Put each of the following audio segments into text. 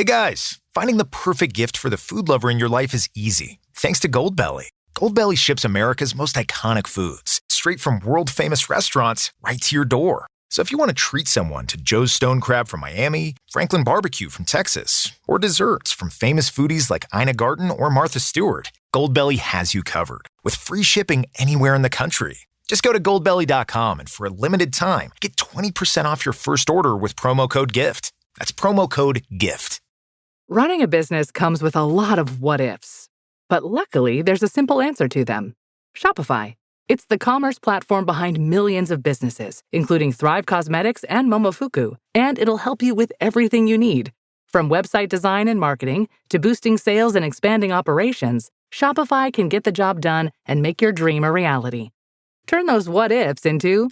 Hey guys, finding the perfect gift for the food lover in your life is easy, thanks to Goldbelly. Goldbelly ships America's most iconic foods, straight from world-famous restaurants right to your door. So if you want to treat someone to Joe's Stone Crab from Miami, Franklin Barbecue from Texas, or desserts from famous foodies like Ina Garten or Martha Stewart, Goldbelly has you covered, with free shipping anywhere in the country. Just go to goldbelly.com and for a limited time, get 20% off your first order with promo code GIFT. That's promo code GIFT. Running a business comes with a lot of what-ifs. But luckily, there's a simple answer to them. Shopify. It's the commerce platform behind millions of businesses, including Thrive Cosmetics and Momofuku. And it'll help you with everything you need. From website design and marketing to boosting sales and expanding operations, Shopify can get the job done and make your dream a reality. Turn those what-ifs into...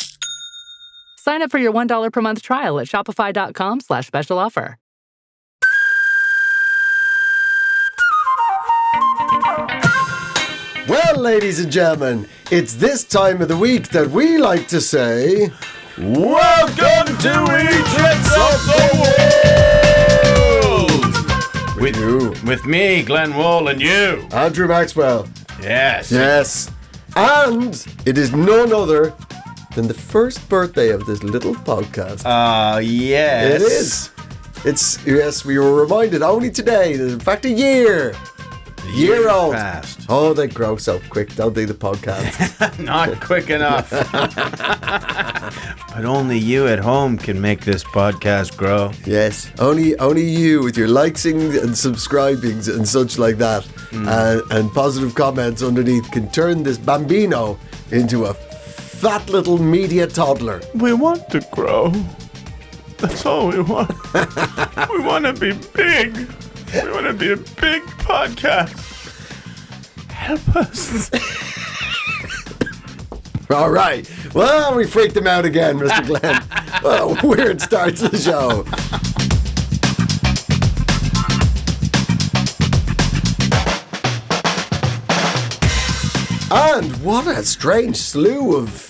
Sign up for your $1 per month trial at shopify.com/special offer. Well, ladies and gentlemen, it's this time of the week that we like to say... Welcome to Eejits of the World! With me, Glenn Wool, and you. Andrew Maxwell. Yes. Yes. And it is none other than the first birthday of this little podcast. Yes. It is. Yes, we were reminded only today, that in fact a year. Year old. Passed. Oh, they grow so quick, don't they, the podcast? Not quick enough. But only you at home can make this podcast grow. Yes, only you with your likesing and subscribings and such like that, and positive comments underneath can turn this bambino into a fat little media toddler. We want to grow. That's all we want. We want to be big. We want to be a big podcast. Help us. All right. Well, we freaked him out again, Mr. Glenn. Well, weird start to the show. And what a strange slew of...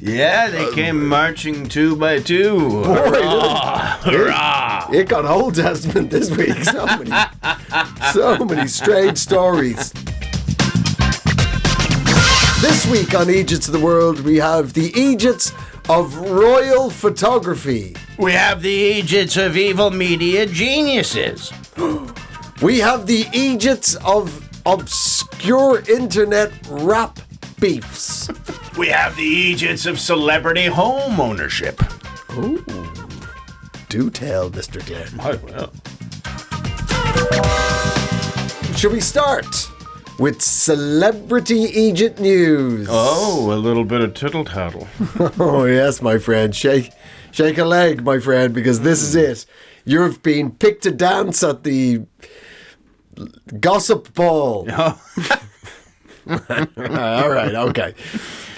Yeah, they came marching 2 by 2. Hurrah! Hurrah! It got Old Testament this week. So many strange stories. This week on Eejits of the World, we have the Eejits of royal photography. We have the Eejits of evil media geniuses. We have the Eejits of obscure internet rap beefs. We have the Eejits of celebrity home ownership. Ooh. Do tell, Mr. Glenn. I will. Should we start with celebrity Eejit news? Oh, a little bit of tittle-tattle. Oh, yes, my friend. Shake a leg, my friend, because this is it. You've been picked to dance at the gossip ball. Oh. All right, okay.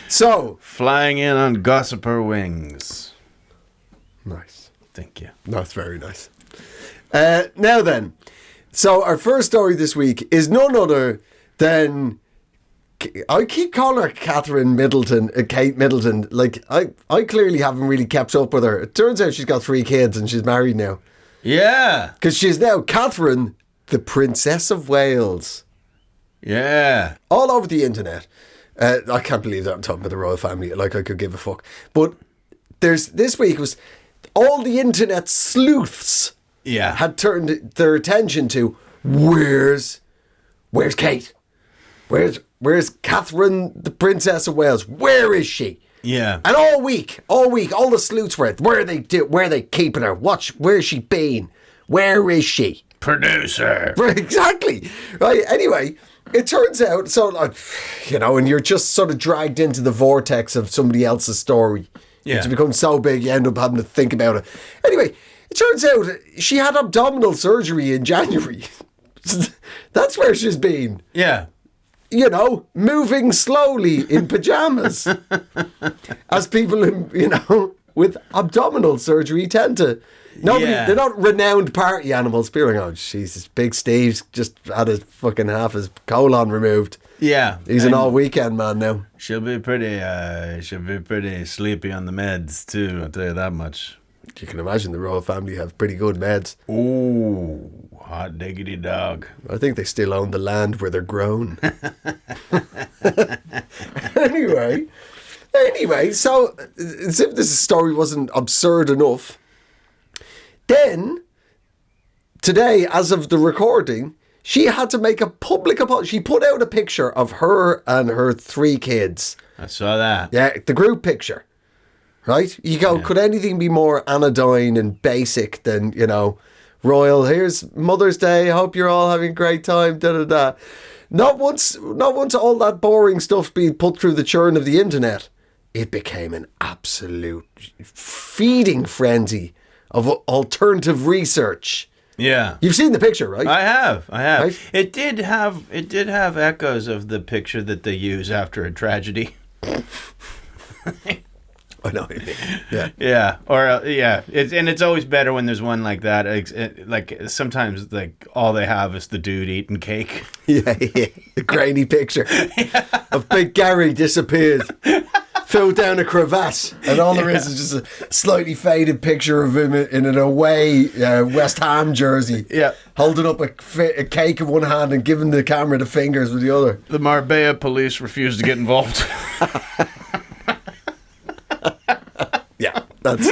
So, flying in on gossiper wings. Nice. Thank you. That's very nice. Now then, so our first story this week is none other than... I keep calling her Catherine Middleton, Kate Middleton. Like, I clearly haven't really kept up with her. It turns out she's got 3 kids and she's married now. Yeah. Because she's now Catherine, the Princess of Wales. Yeah. All over the internet. I can't believe that I'm talking about the royal family. Like, I could give a fuck. But this week was all the internet sleuths had turned their attention to where's Kate? Where's Catherine, the Princess of Wales? Where is she? Yeah. And all week, all the sleuths were, where are they keeping her? Where's she been? Where is she? Producer. Exactly. Right. Anyway, it turns out, and you're just sort of dragged into the vortex of somebody else's story. Yeah. It's become so big, you end up having to think about it. Anyway, it turns out she had abdominal surgery in January. That's where she's been. Yeah. Moving slowly in pajamas. As people, with abdominal surgery tend to. They're not renowned party animals. People are like, oh, Jesus, Big Steve's just had his fucking half his colon removed. Yeah. He's an all-weekend man now. She'll be pretty sleepy on the meds, too, I'll tell you that much. You can imagine the royal family have pretty good meds. Ooh, hot diggity dog. I think they still own the land where they're grown. Anyway, so as if this story wasn't absurd enough, then today, as of the recording, she had to make a public apology. She put out a picture of her and her 3 kids. I saw that. Yeah, the group picture. Right? You go, could anything be more anodyne and basic than, royal, here's Mother's Day, hope you're all having a great time, da-da-da. Not once all that boring stuff being put through the churn of the internet, it became an absolute feeding frenzy of alternative research. Yeah. You've seen the picture, right? I have. Right? It did have echoes of the picture that they use after a tragedy. I know what you mean. Yeah. Yeah. Or it's always better when there's one like that. Like sometimes like all they have is the dude eating cake. Yeah. The grainy picture of Big Gary disappeared. Filled down a cravat, and all there is just a slightly faded picture of him in an away West Ham jersey. Yeah. Holding up a cake in one hand and giving the camera the fingers with the other. The Marbella police refused to get involved. Yeah, that's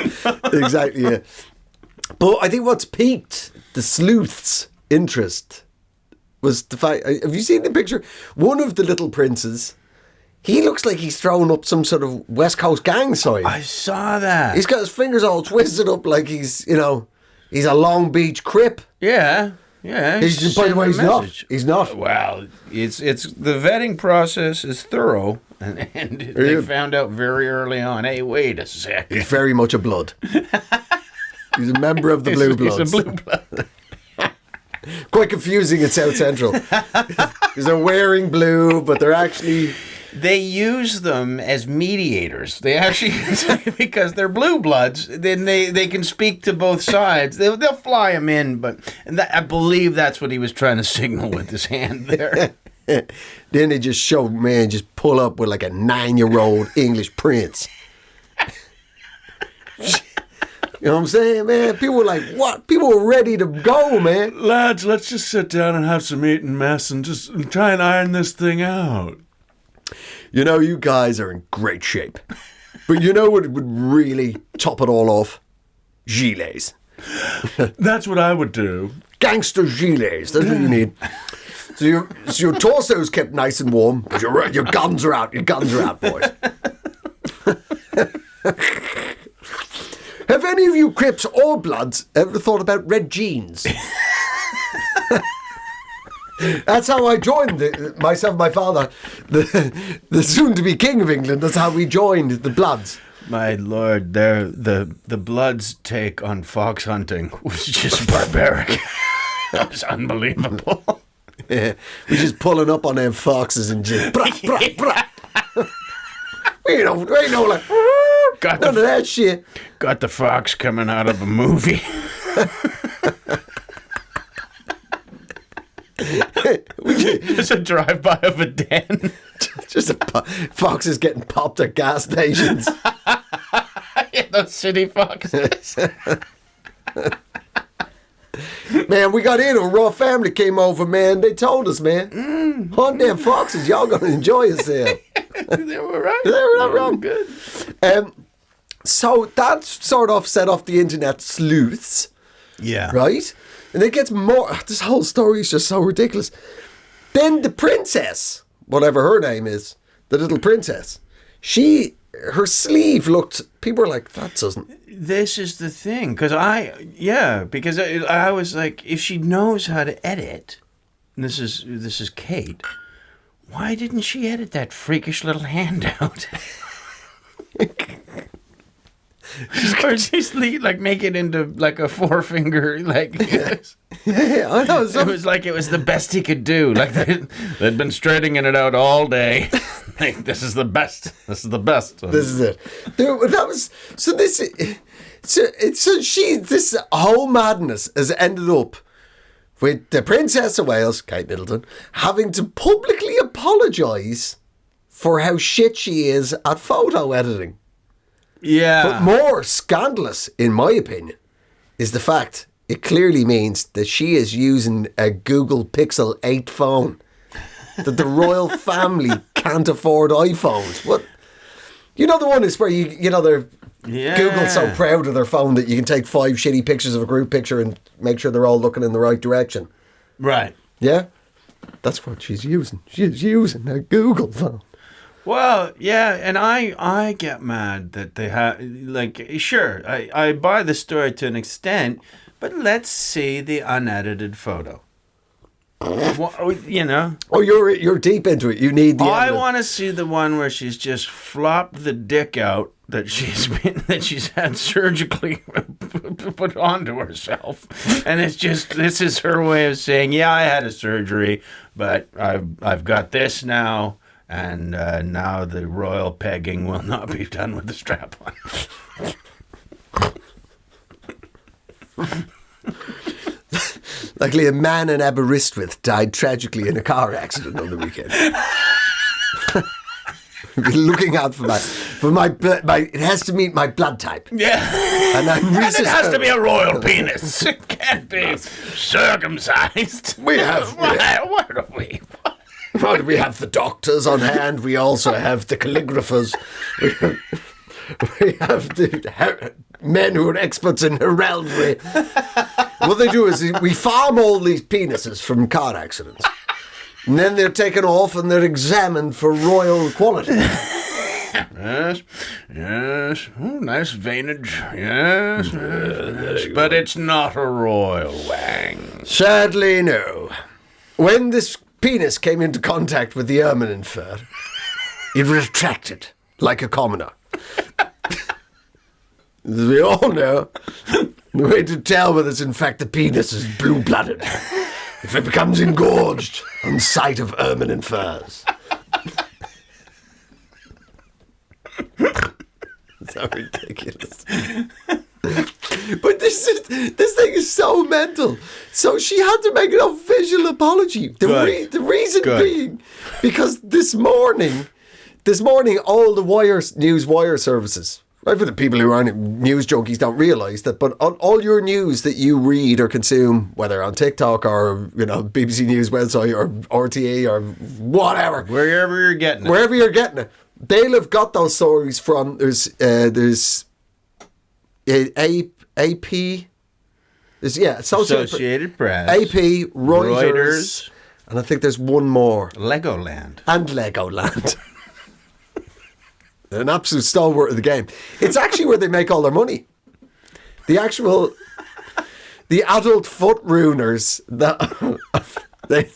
exactly it. But I think what's piqued the sleuth's interest was the fact. Have you seen the picture? One of the little princes. He looks like he's throwing up some sort of West Coast gang sign. I saw that. He's got his fingers all twisted up like he's a Long Beach Crip. Yeah. Yeah. By the way, he's not. He's not. Well, it's the vetting process is thorough, and they found out very early on. Hey, wait a second. He's very much a blood. He's a member of the Blue Bloods. He's a blue blood. Quite confusing at South Central. Because they're wearing blue, but they're actually... They use them as mediators. They actually, because they're blue bloods, then they can speak to both sides. They'll fly them in, I believe that's what he was trying to signal with his hand there. Then they just show, just pull up with like a 9-year-old English prince. You know what I'm saying, man? People were like, what? People were ready to go, man. Lads, let's just sit down and have some meat and mess and just try and iron this thing out. You guys are in great shape. But you know what would really top it all off? Gilets. That's what I would do. Gangster gilets. That's what you need. So your torso's kept nice and warm, but your guns are out. Your guns are out, boys. Have any of you Crips or Bloods ever thought about red jeans? That's how I joined myself and my father, the soon-to-be King of England. That's how we joined the Bloods. My lord, the Bloods' take on fox hunting was just barbaric. That was unbelievable. Yeah, we're just pulling up on them foxes and just... we ain't no like... None of that shit. Got the fox coming out of a movie. Just a drive-by of a den. Just foxes getting popped at gas stations. Yeah, those city foxes. Man, we got in. A raw family came over, man. They told us, man. Hunt them foxes. Y'all gonna enjoy yourself. They were right. They were not wrong. Good. So that sort of set off the internet sleuths. Yeah. Right? And it gets more... This whole story is just so ridiculous. Then the princess, whatever her name is, the little princess, her sleeve looked... People were like, that doesn't... This is the thing. Because I was like, if she knows how to edit, and this is Kate, why didn't she edit that freakish little handout? Or she's like make it into like a forefinger, like yeah, I know. It was like it was the best he could do. Like they'd been straightening it out all day. Like this is the best. This is the best. This is it. That was so. This whole madness has ended up with the Princess of Wales, Kate Middleton, having to publicly apologise for how shit she is at photo editing. Yeah. But more scandalous, in my opinion, is the fact it clearly means that she is using a Google Pixel 8 phone. That the royal family can't afford iPhones. What? You know the one is where they're Google's so proud of their phone that you can take 5 shitty pictures of a group picture and make sure they're all looking in the right direction. Right. Yeah? That's what she's using. She's using a Google phone. Well, yeah, and I get mad that they have, like, sure, I buy the story to an extent, but let's see the unedited photo. You know? Oh, you're deep into it. You need the I evidence. want to see the one where she's just flopped the dick out that she's had surgically put onto herself, and it's just, this is her way of saying, yeah, I had a surgery, but I've got this now, and now the royal pegging will not be done with the strap on. Luckily, a man in Aberystwyth died tragically in a car accident on the weekend. Looking out for my it has to meet my blood type. Yeah, and it has to be a royal penis. It can't be circumcised. We have. What do we? Well, we have the doctors on hand. We also have the calligraphers. We have the men who are experts in heraldry. What they do is we farm all these penises from car accidents. And then they're taken off and they're examined for royal quality. Yes. Oh, nice veinage. Yes. But it's not a royal wang. Sadly, no. When this penis came into contact with the ermine fur, it retracted like a commoner. As we all know, the way to tell whether it's in fact the penis is blue-blooded if it becomes engorged on sight of ermine and furs. So ridiculous. But this thing is so mental. So she had to make a visual apology. The reason being because this morning, all the news wire services, right, for the people who aren't news junkies don't realise that, but all your news that you read or consume, whether on TikTok or BBC News website or RTE or whatever, wherever you're getting it, they'll have got those stories from there's AP, Associated Press, AP, Reuters, and I think there's one more, Legoland. An absolute stalwart of the game. It's actually where they make all their money. The adult foot ruiners, they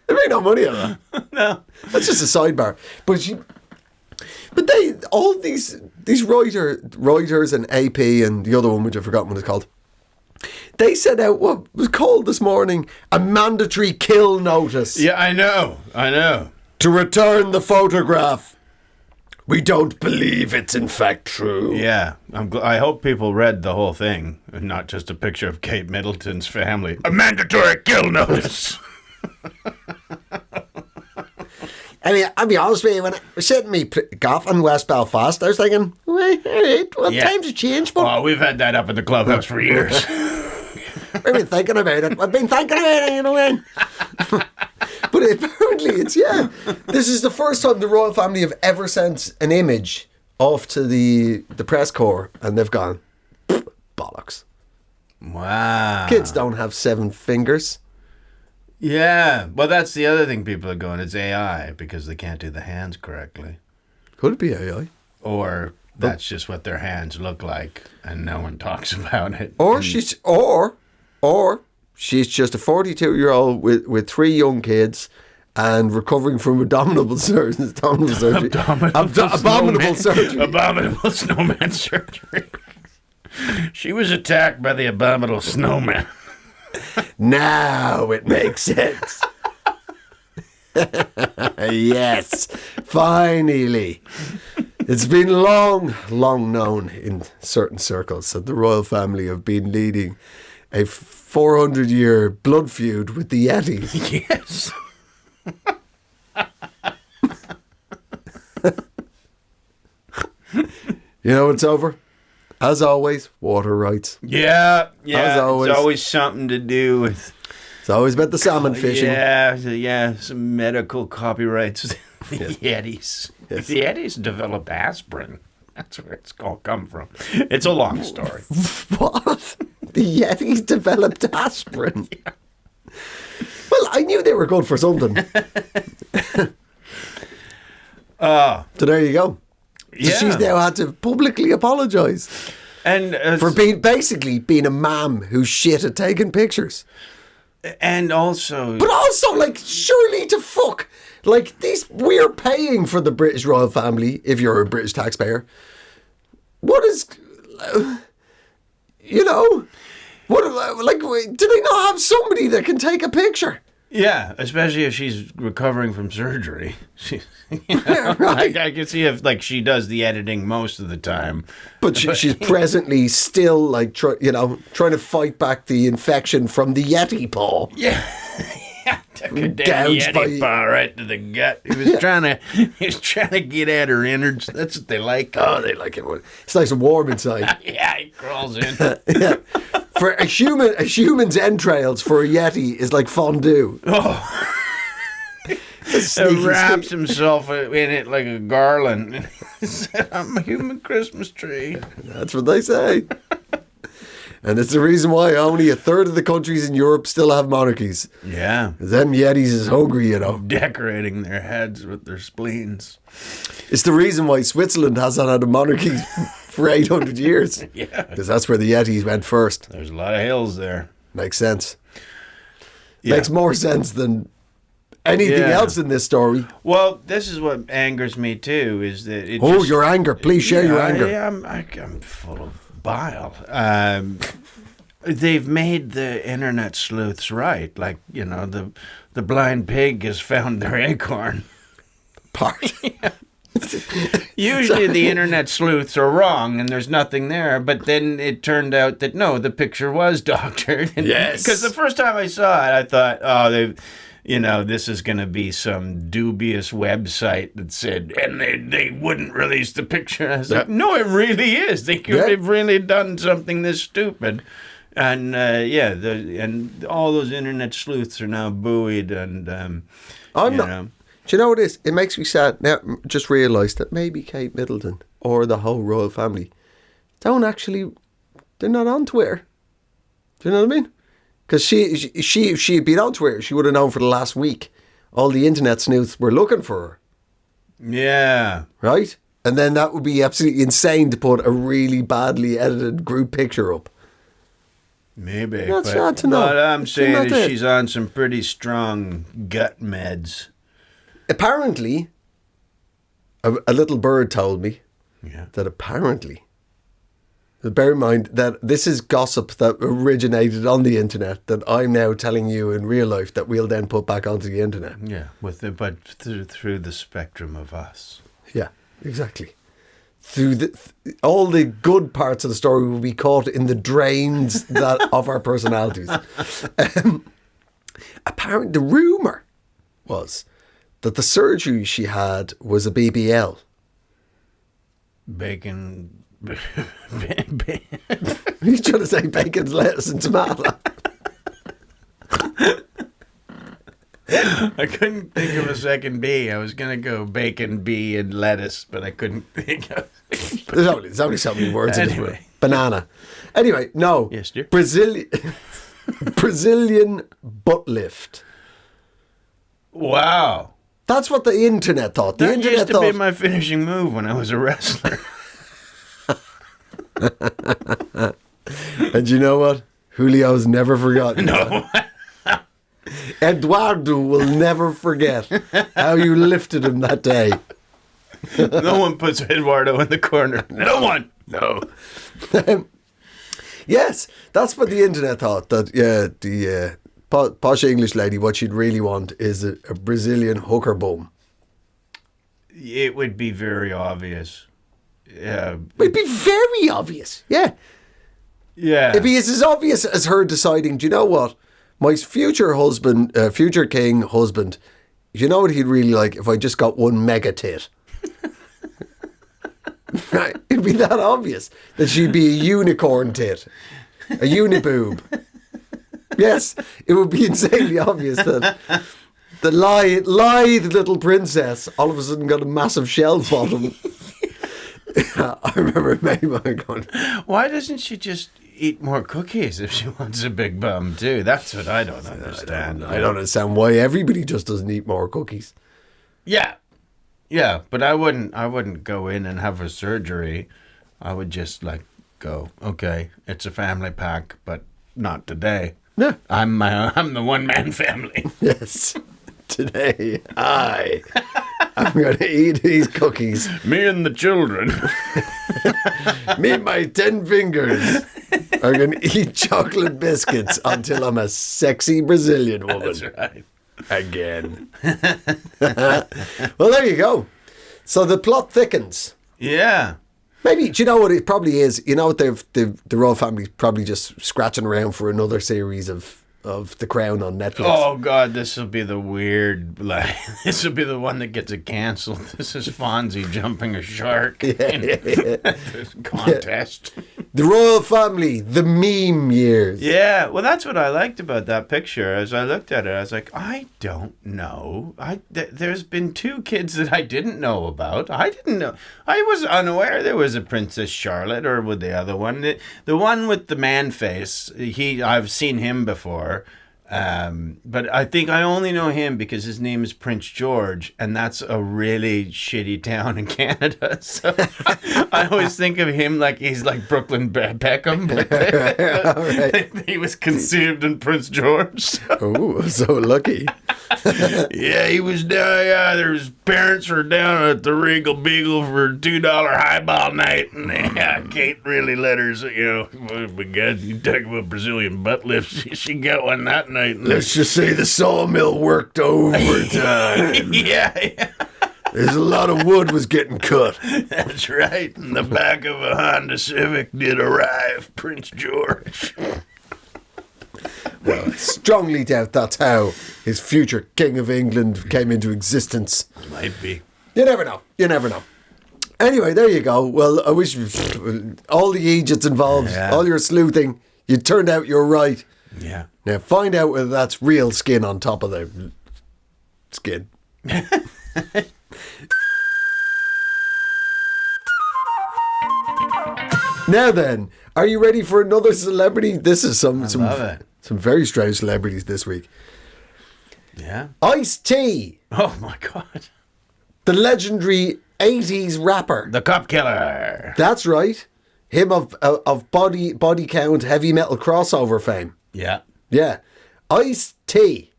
make no money on that. No, that's just a sidebar. But they all these Reuters and AP and the other one, which I've forgotten what it's called. They sent out what was called this morning a mandatory kill notice. Yeah, I know. To return the photograph. We don't believe it's in fact true. Yeah, I hope people read the whole thing, and not just a picture of Kate Middleton's family. A mandatory kill notice. I mean, I'll be honest with you, when I was sitting me golf in West Belfast, I was thinking, times have changed. But we've had that up in the clubhouse for years. I've been thinking about it. But apparently this is the first time the royal family have ever sent an image off to the press corps, and they've gone, bollocks. Wow. Kids don't have 7 fingers. Yeah, well, that's the other thing people are going, it's AI, because they can't do the hands correctly. Could it be AI? Or that's just what their hands look like, and no one talks about it. Or she's just a 42-year-old with 3 young kids and recovering from abominable surgery. Abominable snowman surgery. She was attacked by the abominable snowman. Now it makes sense. Yes, finally. It's been long known in certain circles that the royal family have been leading a 400-year blood feud with the Yetis. Yes. You know it's over? As always, water rights. Yeah. As always. It's always something to do with... It's always about the salmon fishing. Yeah, some medical copyrights. The Yetis. Yes. The Yetis developed aspirin. That's where it's all come from. It's a long story. What? The Yetis developed aspirin? Yeah. Well, I knew they were good for something. So there you go. So she's now had to publicly apologise. And for being a mam who's shit at taking pictures. And also... But also, like, surely to fuck. Like, we're paying for the British royal family, if you're a British taxpayer. What is... You know... do they not have somebody that can take a picture? Yeah, especially if she's recovering from surgery. Right. I can see if she does the editing most of the time. But she's presently still like trying to fight back the infection from the Yeti paw. Yeah. Took a damn Yeti paw right to the gut. He was trying to get at her innards. That's what they like. Oh, they like it. It's nice and warm inside. Yeah, he crawls in. Yeah. For a human's entrails for a Yeti is like fondue. Oh. He wraps himself in it like a garland. He said, I'm a human Christmas tree. That's what they say. And it's the reason why only a third of the countries in Europe still have monarchies. Yeah. Because them Yetis is hungry, you know. Decorating their heads with their spleens. It's the reason why Switzerland hasn't had a monarchy for 800 years. Yeah. Because that's where the Yetis went first. There's a lot of hills there. Makes sense. Yeah. Makes more sense than anything else in this story. Well, this is what angers me too, is that your anger. Please share your anger. I'm full of bile. They've made the internet sleuths right. Like, the blind pig has found their acorn. Part. Usually the internet sleuths are wrong and there's nothing there, but then it turned out that no, the picture was doctored. Yes. Because the first time I saw it, I thought, oh, this is going to be some dubious website that said, and they wouldn't release the picture. I was like, no, it really is. They've really done something this stupid. And and all those internet sleuths are now buoyed. And Do you know what it is? It makes me sad. Now, just realised that maybe Kate Middleton or the whole royal family they're not on Twitter. Do you know what I mean? Because she had been on Twitter, she would have known for the last week all the internet sleuths were looking for her. Yeah. Right? And then that would be absolutely insane to put a really badly edited group picture up. Maybe. That's sad to know. What I'm saying is she's on some pretty strong gut meds. Apparently, a little bird told me that apparently, bear in mind that this is gossip that originated on the internet that I'm now telling you in real life that we'll then put back onto the internet. Yeah, but through the spectrum of us. Yeah, exactly. Through all the good parts of the story will be caught in the drains of our personalities. Apparently, the rumour was that the surgery she had was a BBL. Bacon. Are you trying to say bacon, lettuce and tomato? I couldn't think of a second B. I was going to go bacon, bee, and lettuce, but I couldn't think of it. There's only so many words in this word. Banana. Anyway, no. Yes, dear. Brazilian butt lift. Wow. That's what the internet thought. The that internet used to be my finishing move when I was a wrestler. And you know what? Julio's never forgotten. No. Eduardo will never forget how you lifted him that day. No one puts Eduardo in the corner. No one. No. Yes, that's what the internet thought. That the posh English lady, what she'd really want is a Brazilian hooker bum. It would be very obvious. It'd be very obvious. Yeah. Yeah. It'd be as obvious as her deciding, do you know what? My future husband, future king husband, you know what he'd really like if I just got one mega tit? Right? It'd be that obvious that she'd be a unicorn tit, a uniboob. Yes, it would be insanely obvious that the lithe little princess all of a sudden got a massive shell bottom. I remember maybe going, why doesn't she just eat more cookies if she wants a big bum too? That's what I don't understand. I don't understand why everybody just doesn't eat more cookies. Yeah, but I wouldn't go in and have a surgery. I would just like go, okay, it's a family pack, but not today. Yeah. I'm the one-man family. Yes. Today, I'm going to eat these cookies. Me and the children. Me and my 10 fingers are going to eat chocolate biscuits until I'm a sexy Brazilian woman. That's right. Again. Well, there you go. So the plot thickens. Yeah. Maybe, do you know what it probably is? You know what, the royal family's probably just scratching around for another series of The Crown on Netflix. Oh God, this will be the weird. Like, this will be the one that gets it cancelled. This is Fonzie jumping a shark in this contest. The royal family, the meme years. Yeah, well, that's what I liked about that picture. As I looked at it, I was like, I don't know. There's been 2 kids that I didn't know about. I didn't know. I was unaware there was a Princess Charlotte, or with the other one, the one with the man face. I've seen him before. But I think I only know him because his name is Prince George, and that's a really shitty town in Canada. So I always think of him like he's like Brooklyn Beckham. Right. He was conceived in Prince George. Oh, so lucky. Yeah, he was down. Yeah, his parents were down at the Regal Beagle for $2 highball night, and Kate really let her. But God, you talk about Brazilian butt lifts. She got one that night. Let's just say the sawmill worked overtime. Yeah. There's a lot of wood was getting cut. That's right. In the back of a Honda Civic did arrive Prince George. Well, I strongly doubt that's how his future King of England came into existence. Might be. You never know. Anyway, there you go. Well, I wish all the Eejits involved, all your sleuthing, you turned out you're right. Yeah. Now find out whether that's real skin on top of the skin. Now then, are you ready for another celebrity? This is some very strange celebrities this week. Yeah. Ice-T. Oh my God. The legendary 80s rapper. The Cop Killer. That's right. Him of body count heavy metal crossover fame. Yeah. Yeah. Ice-T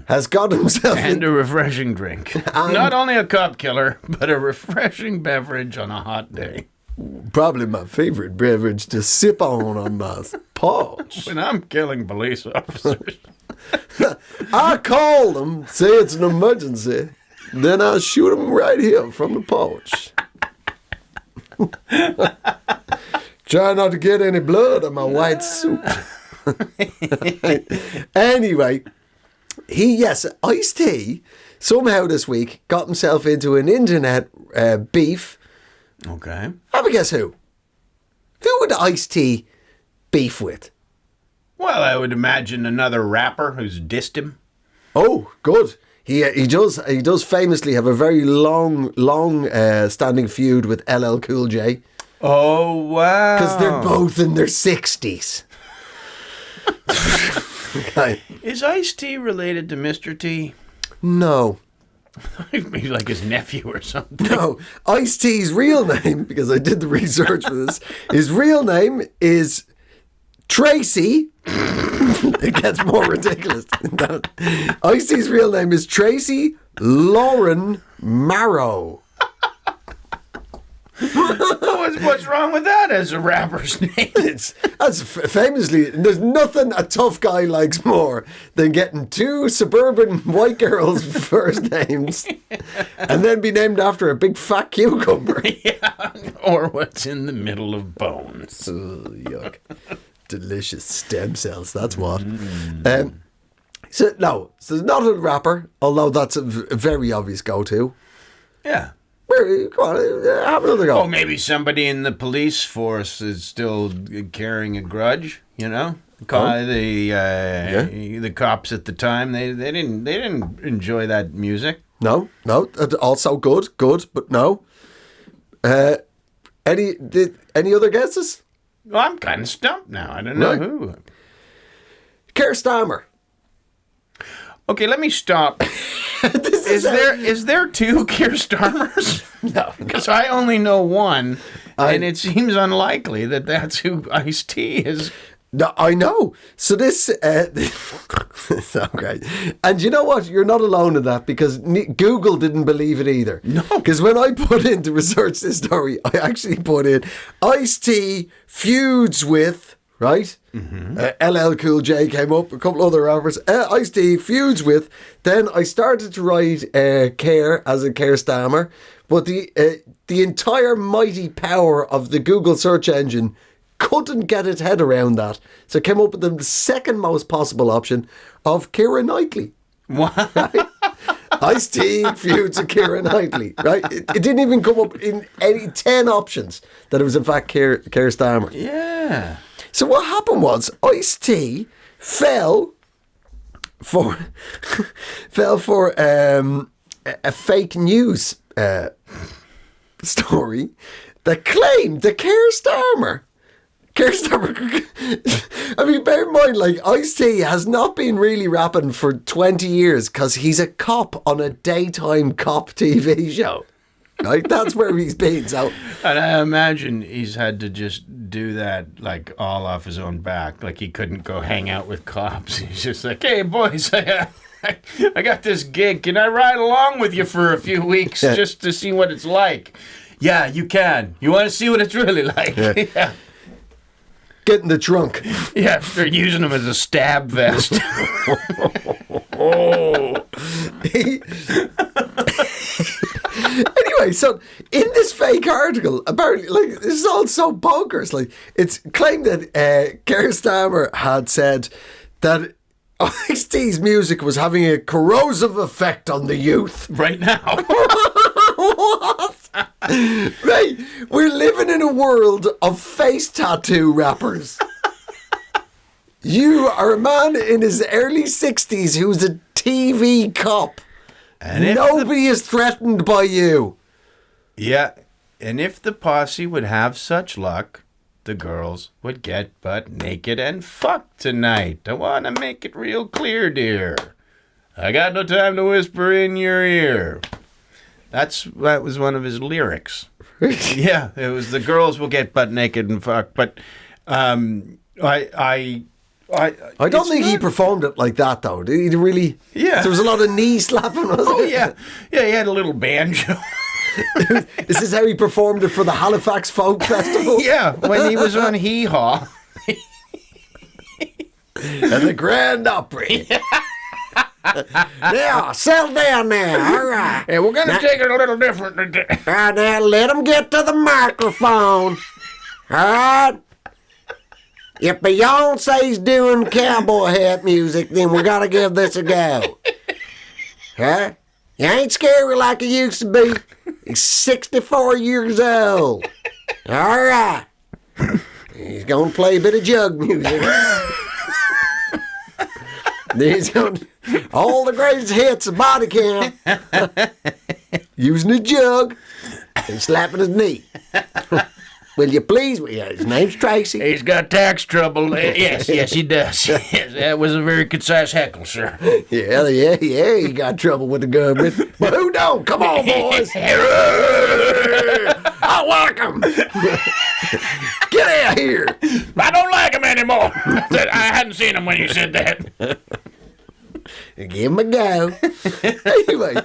has got himself... And a refreshing drink. Not only a cop killer, but a refreshing beverage on a hot day. Probably my favourite beverage to sip on my porch. When I'm killing police officers. I call them, say it's an emergency, then I shoot them right here from the porch. Try not to get any blood on my white suit. Anyway, Ice-T somehow this week got himself into an internet beef. Okay. Have a guess who? Who would Ice-T beef with? Well, I would imagine another rapper who's dissed him. Oh, good. He does famously have a very long standing feud with LL Cool J. Oh, wow. Because they're both in their 60s. Okay. Is Ice-T related to Mr. T? No. Maybe like his nephew or something. No. Ice-T's real name, because I did the research for this, his real name is Tracy. It gets more ridiculous than that. Ice-T's real name is Tracy Lauren Marrow. What's wrong with that as a rapper's name? That's famously, there's nothing a tough guy likes more than getting 2 suburban white girls' first names and then be named after a big fat cucumber. Yeah, or what's in the middle of bones. Ugh, yuck. Delicious stem cells, that's what. So not a rapper, although that's a very obvious go-to. Yeah. Come on, have another go. Oh, maybe somebody in the police force is still carrying a grudge, you know? The cops at the time, they didn't enjoy that music. No, also good, but no. Any other guesses? Well, I'm kind of stumped now. I don't know who. Keir Starmer. Okay, let me stop. Is there two Keir Starmers? No. Because I only know one, and it seems unlikely that that's who Ice-T is. No, I know. So this so great. And you know what? You're not alone in that, because Google didn't believe it either. No. Because when I put in to research this story, I actually put in Ice-T feuds with, right? Mm-hmm. LL Cool J came up, a couple other rappers. Ice-T feuds with. Then I started to write Keir as a Keir Starmer, but the entire mighty power of the Google search engine couldn't get its head around that. So it came up with the second most possible option of Keira Knightley. What? Right? Ice-T feuds with Keira Knightley. Right? It didn't even come up in any 10 options that it was in fact Keir Starmer. Yeah. So what happened was Ice-T fell for a fake news story that claimed that Keir Starmer, I mean, bear in mind, like, Ice-T has not been really rapping for 20 years because he's a cop on a daytime cop TV show. Right? That's where he's been. So, and I imagine he's had to just do that, like, all off his own back. Like, he couldn't go hang out with cops. He's just like, hey, boys, I got this gig. Can I ride along with you for a few weeks just to see what it's like? Yeah, you can. You want to see what it's really like? Yeah. Get in the trunk. Yeah, they're using him as a stab vest. Anyway, so in this fake article, apparently, like, this is all so bonkers. Like, it's claimed that Keir Starmer had said that Ice-T's music was having a corrosive effect on the youth. Right now. What? Right, we're living in a world of face tattoo rappers. You are a man in his early 60s who's a TV cop. And nobody is threatened by you. Yeah, and if the posse would have such luck, the girls would get butt naked and fuck tonight. I want to make it real clear, dear. I got no time to whisper in your ear. That was one of his lyrics. Yeah, it was the girls will get butt naked and fuck. But I don't think he performed it like that, though. Did he really? Yeah. There was a lot of knee slapping, wasn't it? Yeah. Yeah, he had a little banjo. Is this how he performed it for the Halifax Folk Festival? Yeah, when he was on Hee Haw. And the Grand Opry. Now, settle down now. All right. Yeah, we're going to take it a little different today. All right, now, let him get to the microphone. All right? If Beyonce's doing cowboy hat music, then we got to give this a go. Huh? You ain't scary like you used to be. He's 64 years old. All right. He's going to play a bit of jug music. He's going to... all the greatest hits of body count. Using a jug and slapping his knee. Will you please? Yeah, his name's Tracy. He's got tax trouble. Yes, he does. Yes, that was a very concise heckle, sir. Yeah, he got trouble with the government. But who don't? Come on, boys. I like him. Get out here. I don't like him anymore. I hadn't seen him when you said that. Give him a go. Anyway,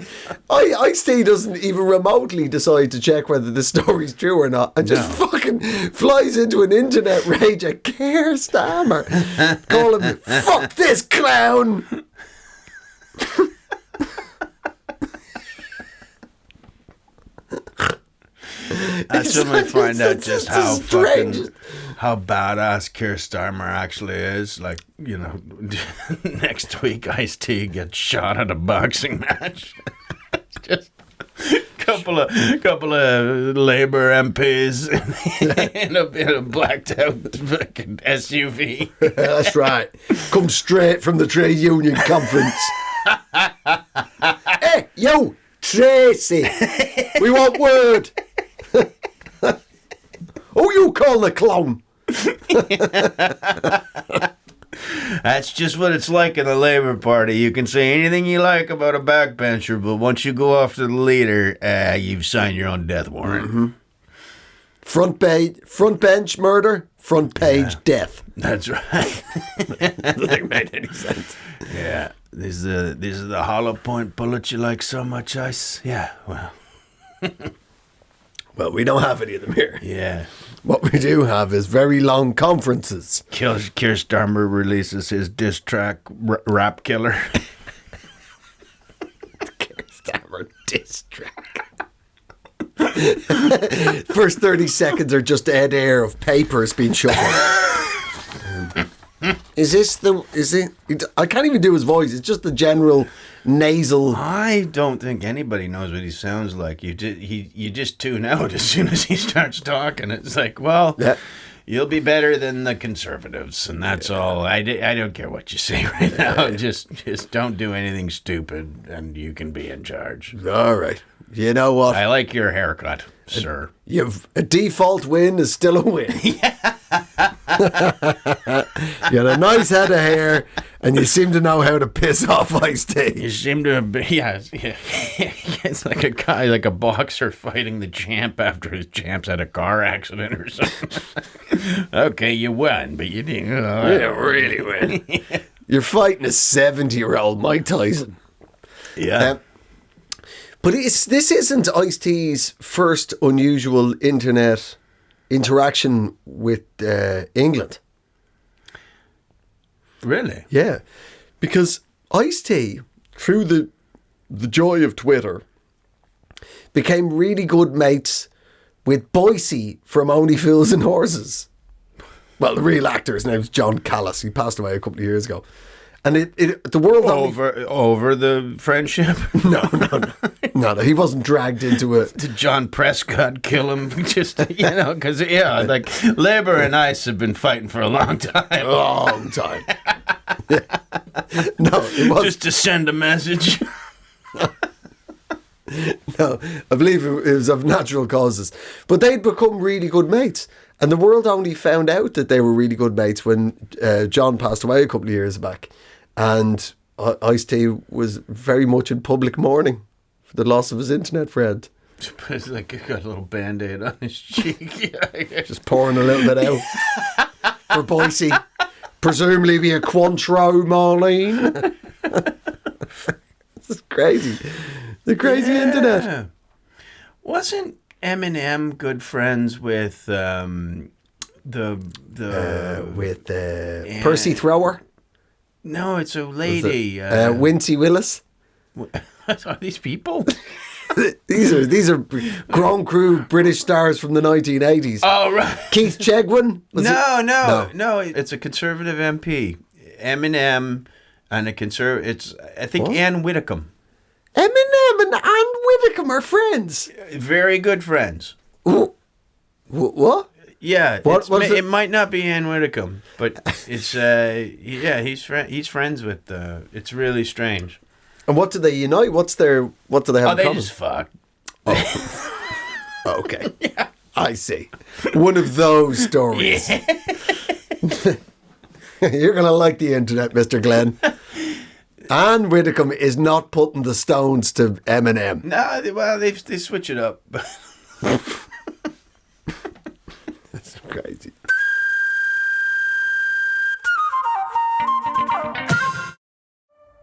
Ice-T doesn't even remotely decide to check whether the story's true or not, and just fucking flies into an internet rage at Keir Starmer. Call him, fuck this clown. That's when we find out just how fucking... how badass Keir Starmer actually is. Like, you know, next week Ice-T gets shot at a boxing match. Just couple of Labour MPs in a blacked out fucking SUV. That's right. Come straight from the trade union conference. Hey, yo, Tracy. We want word. Who you call the clown? That's just what it's like in the Labour Party. You can say anything you like about a backbencher, but once you go after the leader, you've signed your own death warrant. Mm-hmm. Front bench murder, front page death. That's right. Doesn't make any sense. Yeah. These are the hollow point bullets you like so much, Ice. Yeah, well. Well, we don't have any of them here. Yeah. What we do have is very long conferences. Keir Starmer releases his diss track, Rap Killer. Keir Starmer diss track. First 30 seconds are just dead air of papers being shuffled. Is it? I can't even do his voice. It's just the general nasal. I don't think anybody knows what he sounds like. You just tune out as soon as he starts talking. It's like, well, you'll be better than the Conservatives, and that's all. I don't care what you say right now. Just don't do anything stupid, and you can be in charge. All right. You know what? I like your haircut, sir. A default win is still a win. You got a nice head of hair, and you seem to know how to piss off Ice-T. You seem to be, yeah. It's like a guy, like a boxer fighting the champ after his champ's had a car accident or something. Okay, you won, but you didn't. You didn't really win. You're fighting a 70-year-old Mike Tyson. Yeah. But this isn't Ice-T's first unusual internet interaction with England. Really? Yeah. Because Ice-T, through the joy of Twitter, became really good mates with Boise from Only Fools and Horses. Well, the real actor, his name's John Callis. He passed away a couple of years ago. And the world over the friendship. No, he wasn't dragged into it. Did John Prescott kill him? Just because like Labour and ICE have been fighting for a long time. Yeah. No, it was just to send a message. No, I believe it was of natural causes. But they'd become really good mates. And the world only found out that they were really good mates when John passed away a couple of years back. And Ice-T was very much in public mourning for the loss of his internet friend. It's like he got a little Band-Aid on his cheek. Just pouring a little bit out for Boise. Presumably be a Cointreau, Marlene. This is crazy. The crazy internet. Wasn't Eminem good friends with Percy Thrower? No, it's a lady. Wincy Willis. Are these people? These are Grand Cru British stars from the 1980s. Oh, right. Keith Chegwin? No. It's a Conservative MP. Eminem and a Conservative. It's, I think, what? Ann Widdecombe. Eminem and Ann Widdecombe are friends. Very good friends. What? Yeah, it might not be Ann Widdecombe, but it's he's friends with. It's really strange. And what do they unite? What do they have in common? They just fuck. Oh. Okay. Yeah. I see. One of those stories. Yeah. You're going to like the internet, Mr. Glenn. Ann Widdecombe is not putting the stones to Eminem. No, well, they switch it up. That's crazy.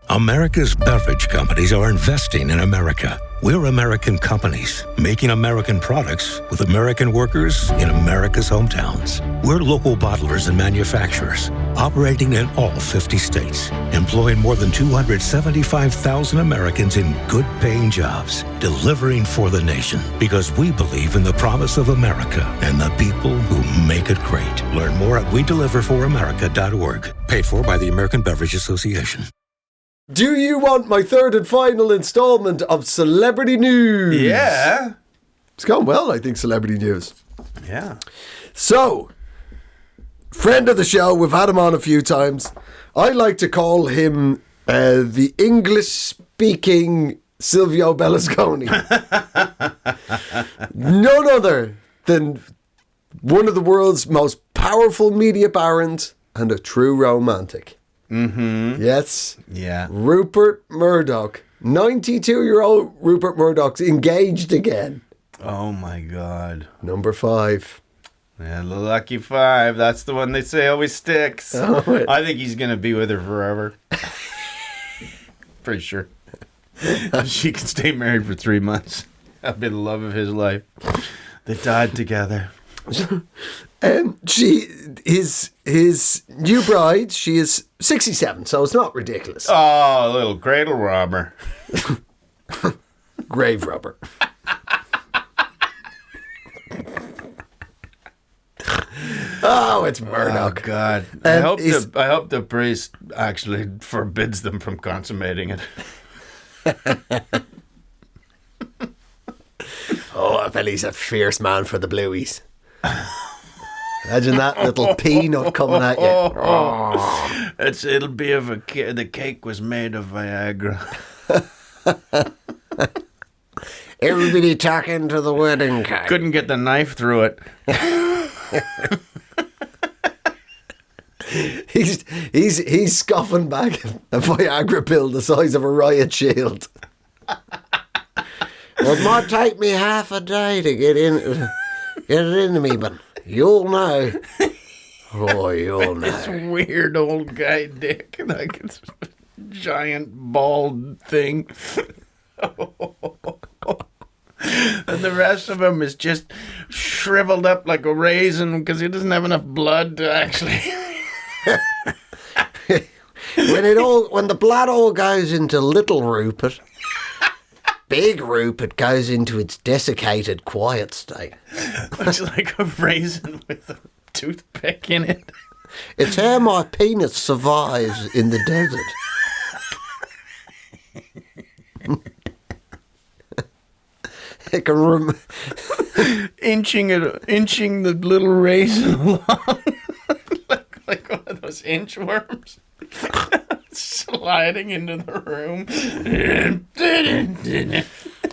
America's beverage companies are investing in America. We're American companies, making American products with American workers in America's hometowns. We're local bottlers and manufacturers, operating in all 50 states, employing more than 275,000 Americans in good-paying jobs, delivering for the nation, because we believe in the promise of America and the people who make it great. Learn more at WeDeliverForAmerica.org. Paid for by the American Beverage Association. Do you want my third and final installment of Celebrity News? Yeah. It's gone well, I think, Celebrity News. Yeah. So, friend of the show, we've had him on a few times. I like to call him the English-speaking Silvio Berlusconi. None other than one of the world's most powerful media barons and a true romantic. Mm-hmm. Yes. Yeah. Rupert Murdoch. 92-year-old Rupert Murdoch's engaged again. Oh, my God. Number 5. Yeah, the lucky 5. That's the one they say always sticks. Oh, I think he's going to be with her forever. Pretty sure. She can stay married for 3 months. That'll be the love of his life. They died together. His new bride, she is 67, so it's not ridiculous. Oh, a little cradle robber. Grave robber. Oh, it's Murdoch. Oh, God. I hope the priest actually forbids them from consummating it. Oh, I bet he's a fierce man for the blueies. Imagine that little peanut coming at you. Oh. It'll be the cake was made of Viagra. Everybody talking to the wedding cake. Couldn't get the knife through it. He's scoffing back a Viagra pill the size of a riot shield. It might take me half a day to get it into me, but you'll know. Oh, you'll know. This weird old guy dick, like it's a giant bald thing. And the rest of him is just shriveled up like a raisin because he doesn't have enough blood to actually. When the blood all goes into little Rupert, big Rupert goes into its desiccated, quiet state. Looks like a raisin with a toothpick in it. It's how my penis survives in the desert. It can inching the little raisin along like one of those inchworms. Sliding into the room.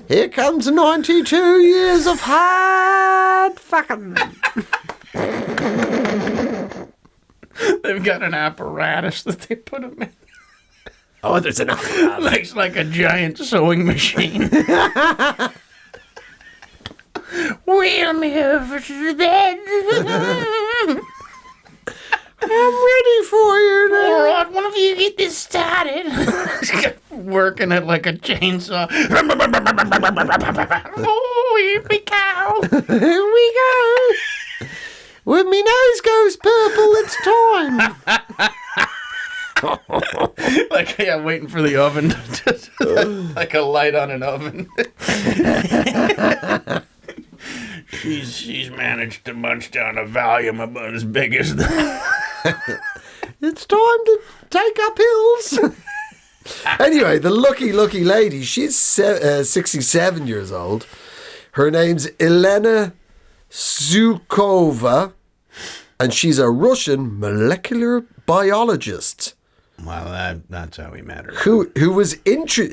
Here comes 92 years of hard fucking. They've got an apparatus that they put him in. Oh, there's an apparatus. Looks like a giant sewing machine. Wheel me over to the bed. I'm ready for you now. All right, one of you get this started. Working it like a chainsaw. Oh, here we go. Here we go. When me nose goes purple, it's time. Like, yeah, waiting for the oven. Like a light on an oven. She's managed to munch down a Valium about as big as the... It's time to take up hills. Anyway, the lucky lady, she's 67 years old. Her name's Elena Zukova, and she's a Russian molecular biologist. Well, that's how he met her. Who was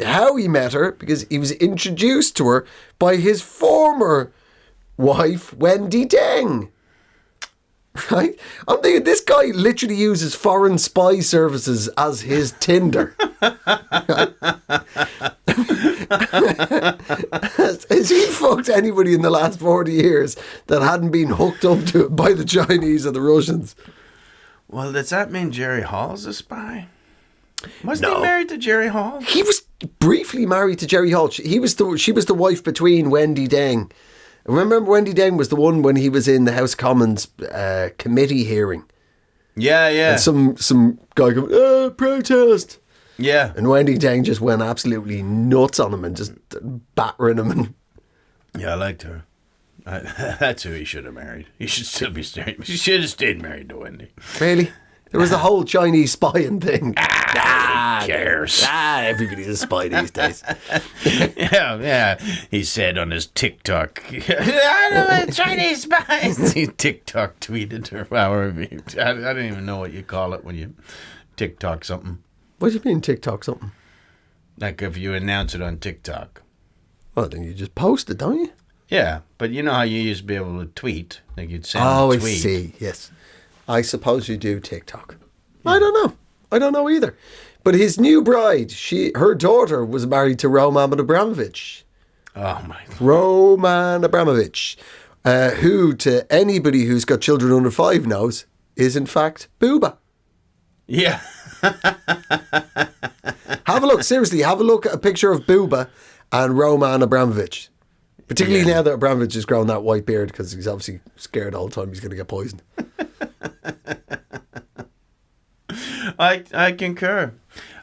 how he met her, because he was introduced to her by his former wife, Wendy Deng. Right? I'm thinking this guy literally uses foreign spy services as his Tinder. Has he fucked anybody in the last 40 years that hadn't been hooked up to it by the Chinese or the Russians? Well, does that mean Jerry Hall's a spy? Wasn't he married to Jerry Hall? He was briefly married to Jerry Hall. She was the wife between Wendy Deng. Remember Wendy Deng was the one when he was in the House of Commons committee hearing. Yeah. And some guy goes, protest. Yeah. And Wendy Deng just went absolutely nuts on him and just battering him. Yeah, I liked her. That's who he should have married. He should still be staying. He should have stayed married to Wendy. Really? There was the whole Chinese spying thing. Who cares? Everybody's a spy these days. Yeah. He said on his TikTok, Chinese spies. He TikTok tweeted or however. I don't even know what you call it when you TikTok something. What do you mean TikTok something? Like if you announce it on TikTok. Well, then you just post it, don't you? Yeah, but you know how you used to be able to tweet? Like you'd send Oh, a I tweet. see. Yes. I suppose you do TikTok. I don't know. I don't know either. But his new bride, her daughter was married to Roman Abramovich. Oh, my. Roman Abramovich, who, to anybody who's got children under 5 knows, is in fact Booba. Yeah. Have a look. Seriously, have a look at a picture of Booba and Roman Abramovich. Particularly now that Abramovich has grown that white beard because he's obviously scared all the time he's going to get poisoned. I concur.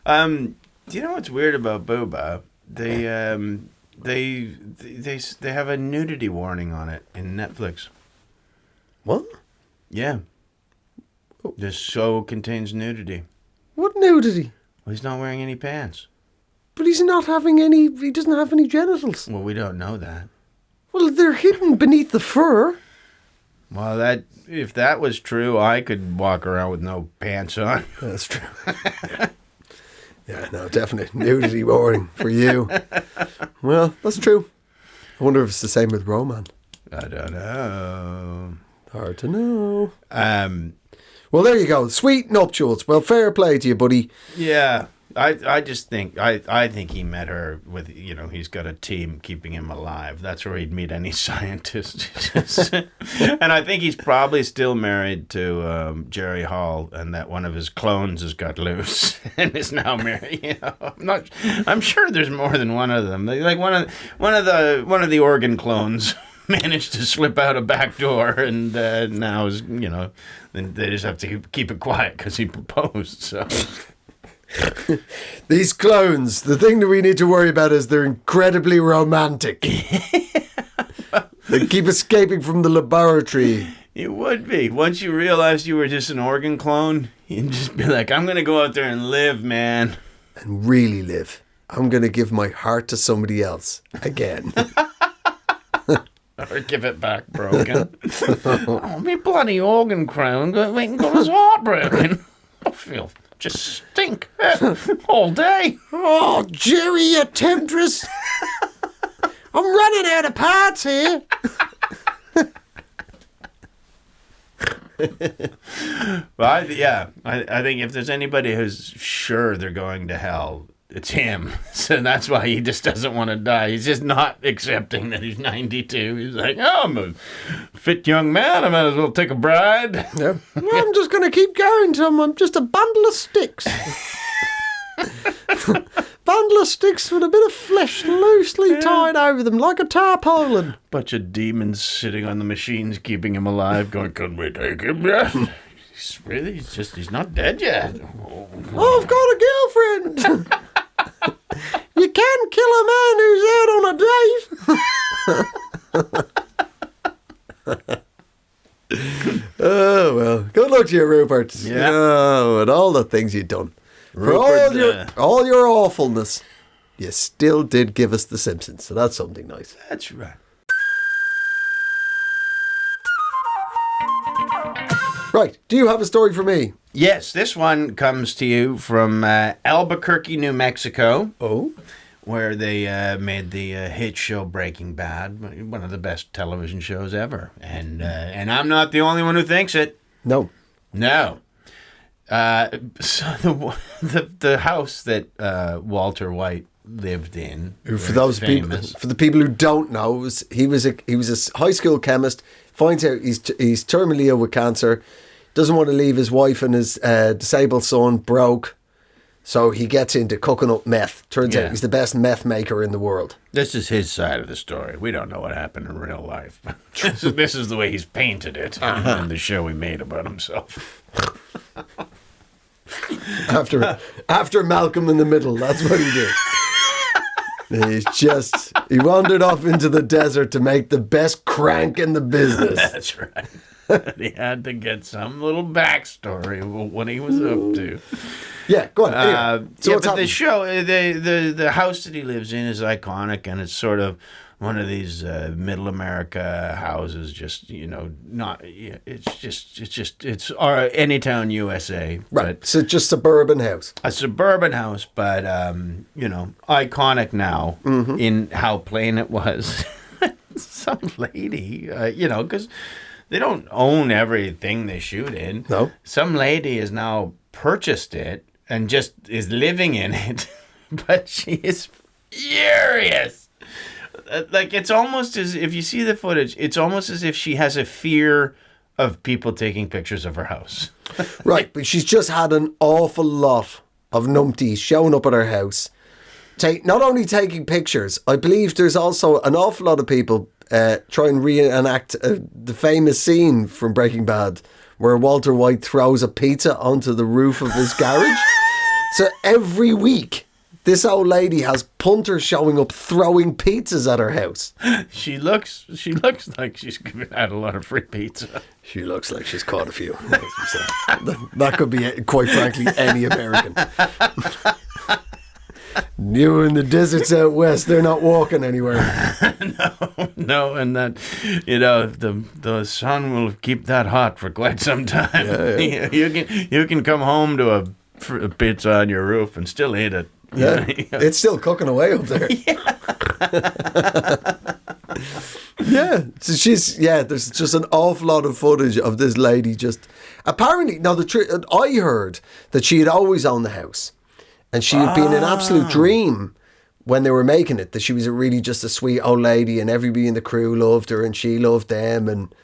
Do you know what's weird about Booba? They have a nudity warning on it in Netflix. What? Yeah. This show contains nudity. What nudity? Well, he's not wearing any pants. But he doesn't have any genitals. Well, we don't know that. Well, they're hidden beneath the fur. Well, if that was true, I could walk around with no pants on. That's true. Yeah, no, definitely. Nudity warning for you. Well, that's true. I wonder if it's the same with Roman. I don't know. Hard to know. Well, there you go. Sweet nuptials. Well, fair play to you, buddy. Yeah. I just think I think he met her with, he's got a team keeping him alive. That's where he'd meet any scientist. And I think he's probably still married to Jerry Hall, and that one of his clones has got loose and is now married. I'm sure there's more than one of them. Like one of the organ clones managed to slip out a back door, and now is they just have to keep it quiet because he proposed. So. These clones, the thing that we need to worry about is they're incredibly romantic. They keep escaping from the laboratory. It would be. Once you realized you were just an organ clone, you'd just be like, I'm going to go out there and live, man. And really live. I'm going to give my heart to somebody else again. Or give it back broken. Oh, me bloody organ clone got his heart broken. I feel just stink all day. Oh, Jerry, you temptress. I'm running out of parts here. Well, I think if there's anybody who's sure they're going to hell, it's him. So that's why he just doesn't want to die. He's just not accepting that he's 92. He's like, oh, I'm a fit young man. I might as well take a bride. Yeah. Well, I'm just going to keep going till I'm just a bundle of sticks. Bundle of sticks with a bit of flesh loosely tied over them like a tarpaulin. Bunch of demons sitting on the machines keeping him alive going, can we take him yet? He's not dead yet. Oh, I've got a girlfriend. You can kill a man who's out on a date. Oh, well. Good luck to you, Rupert. Yeah. Oh, and all the things you've done. Rupert, For all your awfulness, you still did give us The Simpsons, so that's something nice. That's right. Right, do you have a story for me? Yes, this one comes to you from Albuquerque, New Mexico. Oh? Where they made the hit show Breaking Bad, one of the best television shows ever. And I'm not the only one who thinks it. No. No. So the house that Walter White lived in. For those people, for the people who don't know, he was a high school chemist. Finds out he's terminally ill with cancer. Doesn't want to leave his wife and his disabled son broke. So he gets into cooking up meth. Turns out he's the best meth maker in the world. This is his side of the story. We don't know what happened in real life. This is the way he's painted it in the show he made about himself. After Malcolm in the Middle, that's what he did. He wandered off into the desert to make the best crank in the business. That's right. He had to get some little backstory of what he was up to. Yeah, go on. Anyway, so but the show, the house that he lives in is iconic, and it's sort of one of these middle America houses. Just it's our Anytown, USA. Right. So just suburban house. A suburban house, but iconic now in how plain it was. Some lady, because they don't own everything they shoot in. No. Some lady has now purchased it and just is living in it, but she is furious. Like, it's almost as if you see the footage, it's almost as if she has a fear of people taking pictures of her house. Right, but she's just had an awful lot of numpties showing up at her house. Not only taking pictures, I believe there's also an awful lot of people try and reenact the famous scene from Breaking Bad where Walter White throws a pizza onto the roof of his garage. So every week, this old lady has punters showing up throwing pizzas at her house. She looks like she's given out a lot of free pizza. She looks like she's caught a few. That could be, quite frankly, any American. You in the deserts out west, they're not walking anywhere. No, and that, the sun will keep that hot for quite some time. Yeah. You can come home to a pizza on your roof and still eat it. Yeah, it's still cooking away up there. Yeah. So there's just an awful lot of footage of this lady just, apparently, now I heard that she had always owned the house. And she had been an absolute dream when they were making it, that she was really just a sweet old lady and everybody in the crew loved her and she loved them. And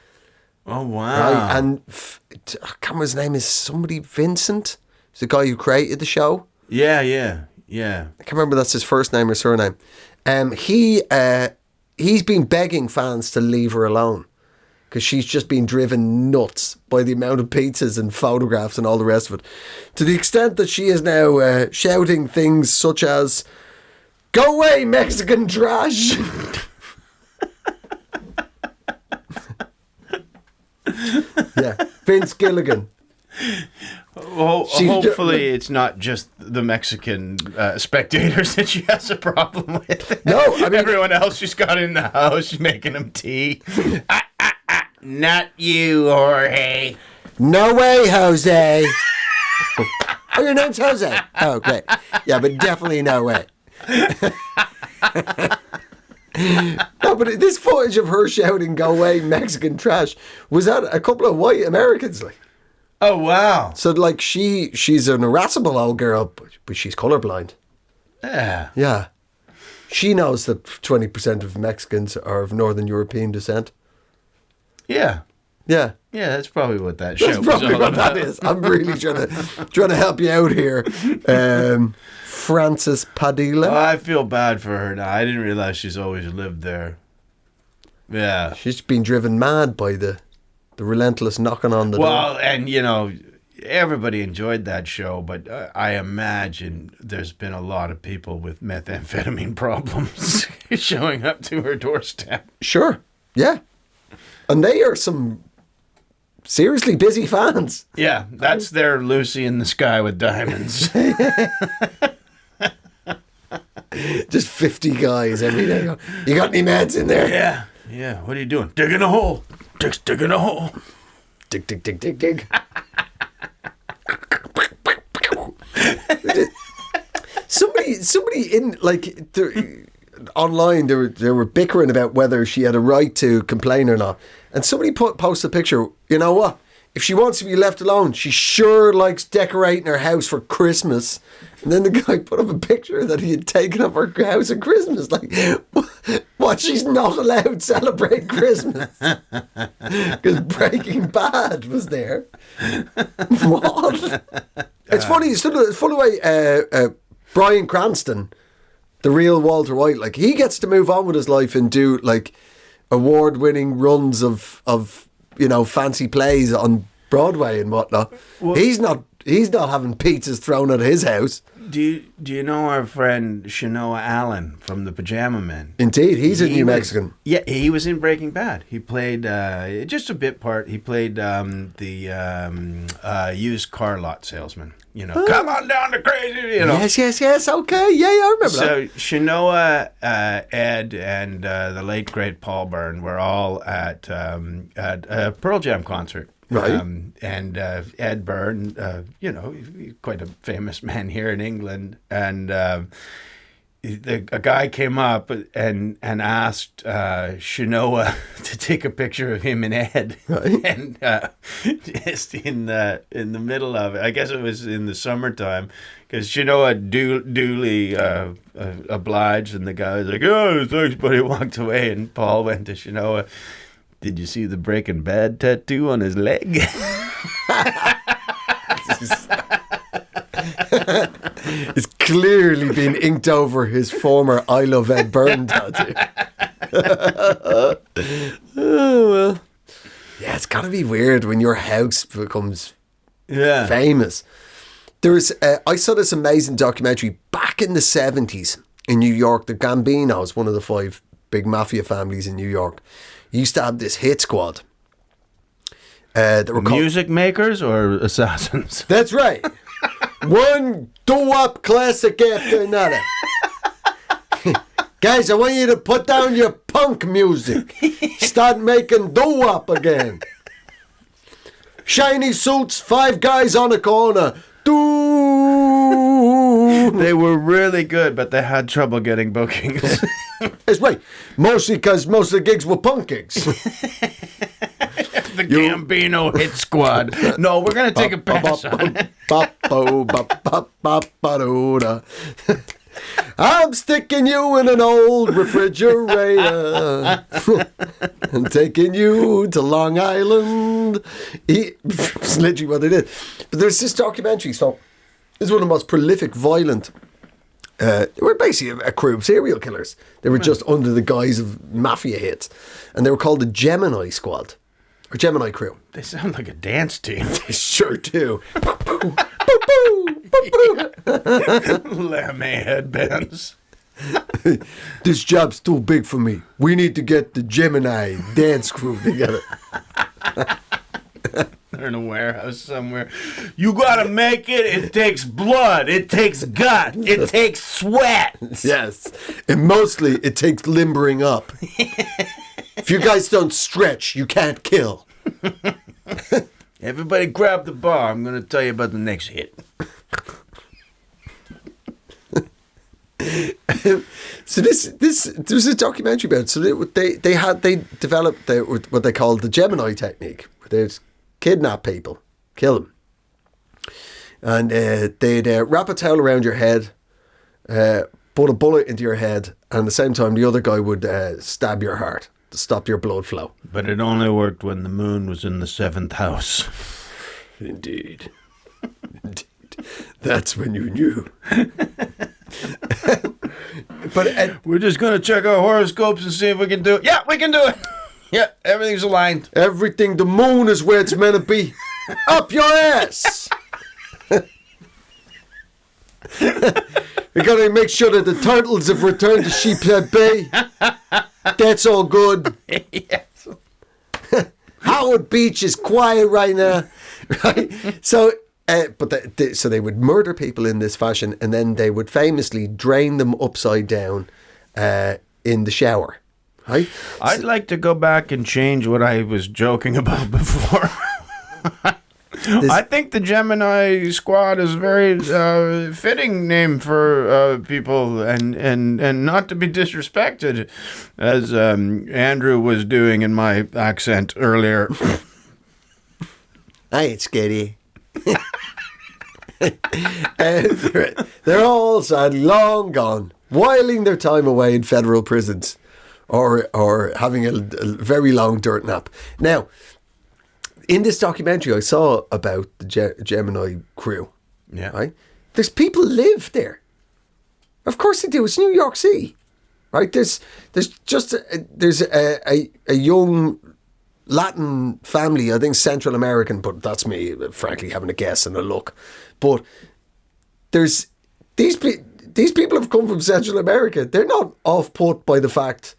oh, wow. Right, and I can't remember his name, is somebody Vincent? It's the guy who created the show. Yeah. I can't remember that's his first name or surname. He's been begging fans to leave her alone because she's just been driven nuts by the amount of pizzas and photographs and all the rest of it. To the extent that she is now shouting things such as, "Go away, Mexican trash!" Yeah, Vince Gilligan. Well, hopefully it's not just the Mexican spectators that she has a problem with. No, I mean, everyone else she's got in the house, she's making them tea. Not you, Jorge. No way, Jose. Oh, your name's Jose. Oh, great. Yeah, but definitely no way. No, but this footage of her shouting, "Go away, Mexican trash," was that a couple of white Americans, like. Oh, wow. So, like, she's an irascible old girl, but she's colourblind. Yeah. Yeah. She knows that 20% of Mexicans are of Northern European descent. Yeah. Yeah. Yeah, that's probably what that show was all probably what about. that is. I'm really trying to help you out here. Frances Padilla. Oh, I feel bad for her now. I didn't realize she's always lived there. Yeah. She's been driven mad by the relentless knocking on the door. Well, and everybody enjoyed that show, but I imagine there's been a lot of people with methamphetamine problems showing up to her doorstep. Sure. Yeah. And they are some seriously busy fans. Yeah, that's their Lucy in the Sky with Diamonds. Just 50 guys every day. You got any meds in there? Yeah. Yeah. What are you doing? Digging a hole. Dick's digging a hole. Dig, dig, dig, dig, dig. Somebody in, like, online, they were bickering about whether she had a right to complain or not. And somebody posted a picture. You know what? If she wants to be left alone, she sure likes decorating her house for Christmas. And then the guy put up a picture that he had taken up her house at Christmas. Like, what? She's not allowed to celebrate Christmas because Breaking Bad was there. What? It's funny. It's funny way Bryan Cranston, the real Walter White, like, he gets to move on with his life and do, like, award-winning runs of fancy plays on Broadway and whatnot. Well, he's not He's not having pizzas thrown at his house. Do you know our friend Shanoa Allen from the Pajama Men? Indeed, he's a New Mexican. Yeah, he was in Breaking Bad. He played just a bit part. He played the used car lot salesman. You know, come on down to crazy. You know. Yes. Okay, yeah, I remember that. So Shanoa, Ed, and the late great Paul Byrne were all at a Pearl Jam concert. Right. And Ed Byrne, he's quite a famous man here in England, and a guy came up and asked Shanoa to take a picture of him and Ed, right. And just in the middle of it, I guess it was in the summertime, because Shanoa duly obliged, and the guy was like, "Oh, thanks," but he walked away, and Paul went to Shanoa. Did you see the Breaking Bad tattoo on his leg? It's clearly been inked over his former I Love Ed Byrne tattoo. Oh, well. Yeah, it's got to be weird when your house becomes famous. I saw this amazing documentary back in the 70s in New York. The Gambinos, one of the 5 big mafia families in New York, used to have this hit squad. That were music makers or assassins? That's right. One doo-wop classic after another. Guys, I want you to put down your punk music. Start making doo-wop again. Shiny suits, 5 guys on a corner. They were really good, but they had trouble getting bookings. That's right. Mostly because most of the gigs were punk gigs. The Gambino hit squad. No, we're going to take a pass on it. I'm sticking you in an old refrigerator and taking you to Long Island. It's literally what they did. But there's this documentary, so it's one of the most prolific, violent. They were basically a crew of serial killers. They were just under the guise of mafia hits. And they were called the Gemini Squad. Or Gemini Crew. They sound like a dance team. They sure do. Lammy headbands. This job's too big for me. We need to get the Gemini dance crew together. They're in a warehouse somewhere. You gotta make it. It takes blood. It takes gut. It takes sweat. Yes. And mostly it takes limbering up. If you guys don't stretch, you can't kill. Everybody grab the bar. I'm going to tell you about the next hit. So this was a documentary about it. So they developed what they called the Gemini technique. They'd kidnap people, kill them. And they'd wrap a towel around your head, put a bullet into your head, and at the same time the other guy would stab your heart to stop your blood flow. But it only worked when the moon was in the 7th house. Indeed. Indeed. That's when you knew. But we're just going to check our horoscopes and see if we can do it. Yeah, we can do it. Yeah, everything's aligned. Everything, the moon is where it's meant to be. Up your ass. We got to make sure that the turtles have returned to Sheephead Bay. That's all good. Yes. Howard Beach is quiet right now. Right? So, so they would murder people in this fashion, and then they would famously drain them upside down in the shower. Right? I'd like to go back and change what I was joking about before. I think the Gemini Squad is a very fitting name for people, and not to be disrespected, as Andrew was doing in my accent earlier. I ain't scared. They're all sadly long gone, whiling their time away in federal prisons, or having a very long dirt nap. Now, in this documentary, I saw about the Gemini crew. Yeah, right. There's people live there. Of course they do. It's New York City, right? There's a young Latin family, I think Central American, but that's me, frankly, having a guess and a look. But there's these people have come from Central America. They're not off-put by the fact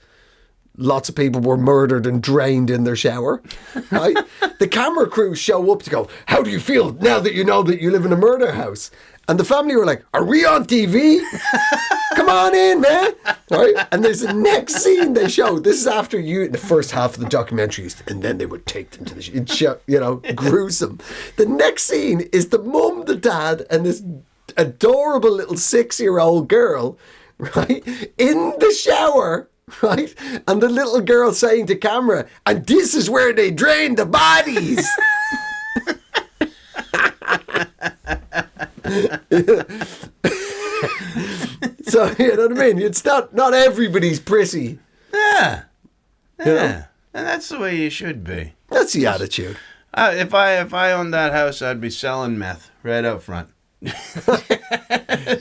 lots of people were murdered and drained in their shower, right? The camera crew show up to go, how do you feel now that you know that you live in a murder house? And the family were like, are we on TV? Come on in, man. Right? And there's the next scene they show. This is after the first half of the documentaries, and then they would take them to the gruesome. The next scene is the mum, the dad, and this adorable little 6-year-old girl, right, in the shower, right? And the little girl saying to camera, and this is where they drain the bodies. So, you know what I mean? It's not everybody's pretty. Yeah. You know? And that's the way you should be. That's the attitude. If I owned that house, I'd be selling meth right out front.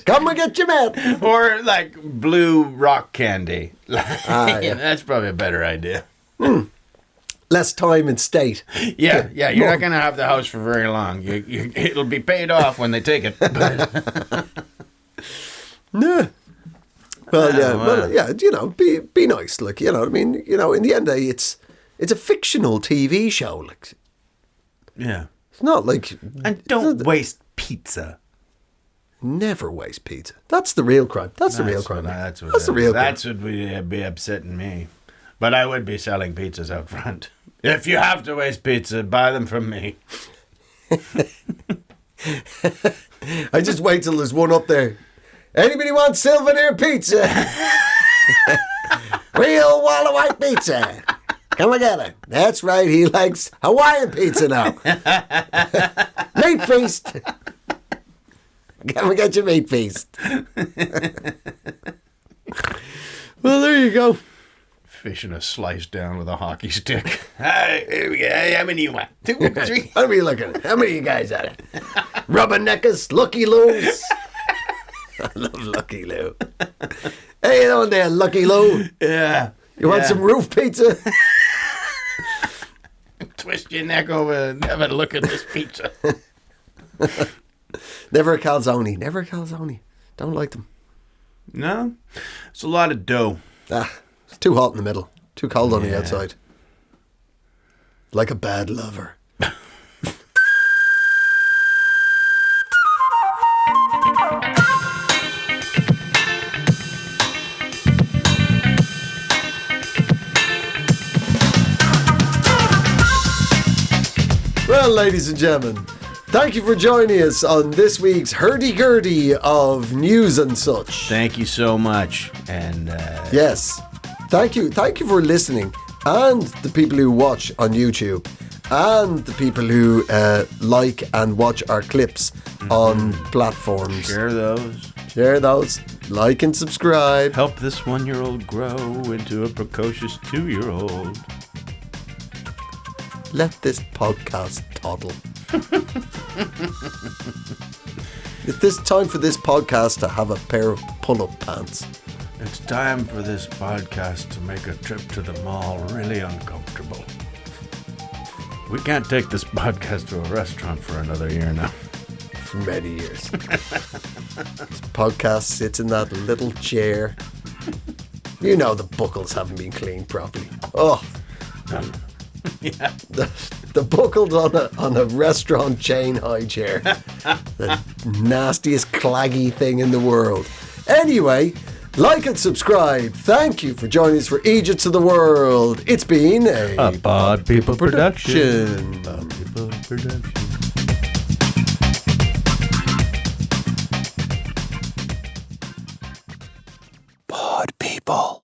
Come and get your man. Or like blue rock candy. Yeah. That's probably a better idea. Less time in state. Yeah, you're not going to have the house for very long. It'll be paid off when they take it. No. Well, yeah, wow. well, yeah. You know, be nice. Like, you know what I mean. You know, in the end, it's a fictional TV show. Like, Yeah. it's not like. And don't waste pizza. Never waste pizza. That's the real crime. That's the real crime. That's the real crime. That's what would be upsetting me. But I would be selling pizzas out front. If you have to waste pizza, buy them from me. I just wait till there's one up there. Anybody want Sylvaner pizza? Real Walla White pizza. Come and get it. That's right, he likes Hawaiian pizza now. Meat feast. Come and get your meat feast. Well, there you go. Fishing a slice down with a hockey stick. Here we go. How many you want? 2, 3. What are you looking at? How many of you guys at it? Rubberneckers, Lucky Lou's. I love Lucky Lou. Hey, you know there, Lucky Lou. Yeah. You want some roof pizza? Twist your neck over and have a look at this pizza. Never a calzone. Never a calzone. Don't like them. No? It's a lot of dough. It's too hot in the middle. Too cold on the outside. Like a bad lover. Well, ladies and gentlemen, thank you for joining us on this week's hurdy-gurdy of news and such. Thank you so much. And yes, thank you for listening, and the people who watch on YouTube, and the people who like and watch our clips on platforms. share those. Share those, like and subscribe. Help this 1-year-old grow into a precocious 2-year-old. Let this podcast toddle. It's time for this podcast to have a pair of pull-up pants. It's time for this podcast to make a trip to the mall really uncomfortable. We can't take this podcast to a restaurant for another year now. For many years. This podcast sits in that little chair. You know the buckles haven't been cleaned properly. Oh. Yeah. The buckles on a restaurant chain high chair. The nastiest claggy thing in the world. Anyway, like and subscribe. Thank you for joining us for Eejits of the World. It's been a Pod People production. Pod People production. Pod People.